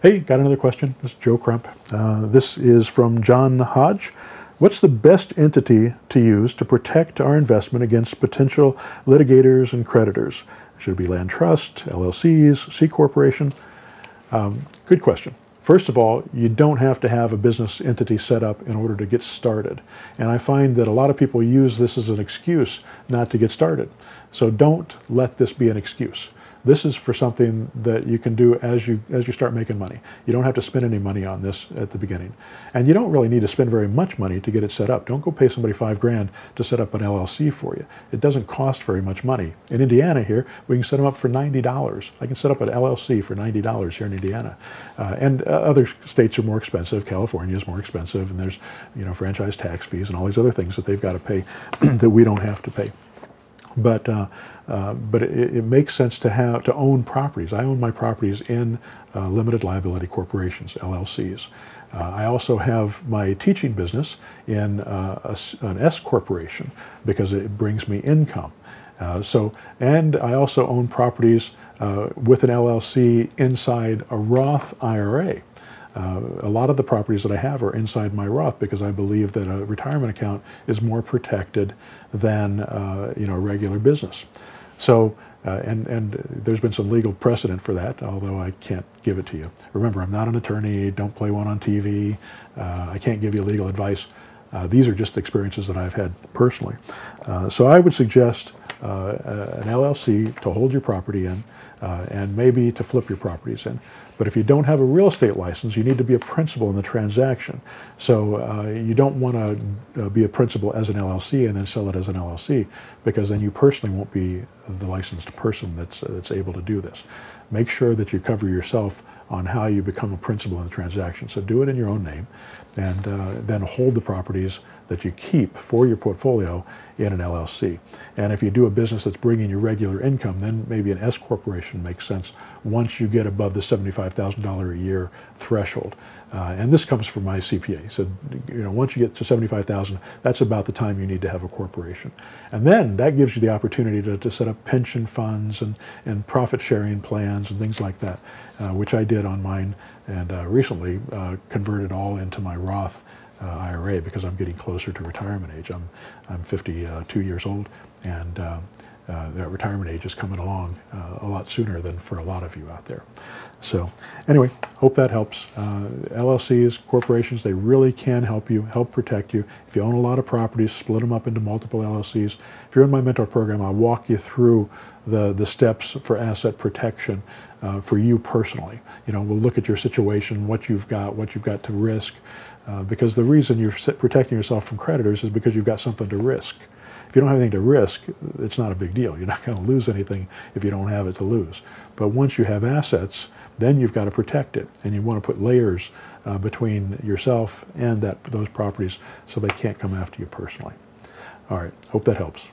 Hey, got another question. This is Joe Crump. This is from John Hodge. What's the best entity to use to protect our investment against potential litigators and creditors? Should it be land trust, LLCs, C corporation? Good question. First of all, you don't have to have a business entity set up in order to get started. And I find that a lot of people use this as an excuse not to get started. So don't let this be an excuse. This is for something that you can do as you start making money. You don't have to spend any money on this at the beginning. And you don't really need to spend very much money to get it set up. Don't go pay somebody $5 grand to set up an LLC for you. It doesn't cost very much money. In Indiana here, we can set them up for $90. I can set up an LLC for $90 here in Indiana. And other states are more expensive. California is more expensive, and there's franchise tax fees and all these other things that they've got to pay that we don't have to pay. But it makes sense to own properties. I own my properties in limited liability corporations, LLCs. I also have my teaching business in an S corporation because it brings me income. And I also own properties with an LLC inside a Roth IRA. A lot of the properties that I have are inside my Roth because I believe that a retirement account is more protected than a regular business. So, and there's been some legal precedent for that, although I can't give it to you. Remember, I'm not an attorney, don't play one on TV, I can't give you legal advice. These are just experiences that I've had personally. So I would suggest an LLC to hold your property in, and maybe to flip your properties in. But if you don't have a real estate license, you need to be a principal in the transaction. So you don't want to be a principal as an LLC and then sell it as an LLC, because then you personally won't be the licensed person that's able to do this. Make sure that you cover yourself on how you become a principal in the transaction. So do it in your own name, and then hold the properties that you keep for your portfolio in an LLC. And if you do a business that's bringing you regular income, then maybe an S corporation makes sense once you get above the $75,000 a year threshold. And this comes from my CPA. So, once you get to $75,000, that's about the time you need to have a corporation. And then that gives you the opportunity to set up pension funds and profit sharing plans and things like that, which I did on mine, and recently converted all into my Roth IRA because I'm getting closer to retirement age. I'm 52 years old, and that retirement age is coming along a lot sooner than for a lot of you out there. So anyway, hope that helps. LLCs, corporations, they really can help you, help protect you. If you own a lot of properties, split them up into multiple LLCs. If you're in my mentor program, I'll walk you through the steps for asset protection for you personally. We'll look at your situation, what you've got to risk, because the reason you're protecting yourself from creditors is because you've got something to risk. If you don't have anything to risk, it's not a big deal. You're not going to lose anything if you don't have it to lose. But once you have assets, then you've got to protect it, and you want to put layers between yourself and those properties so they can't come after you personally. All right, hope that helps.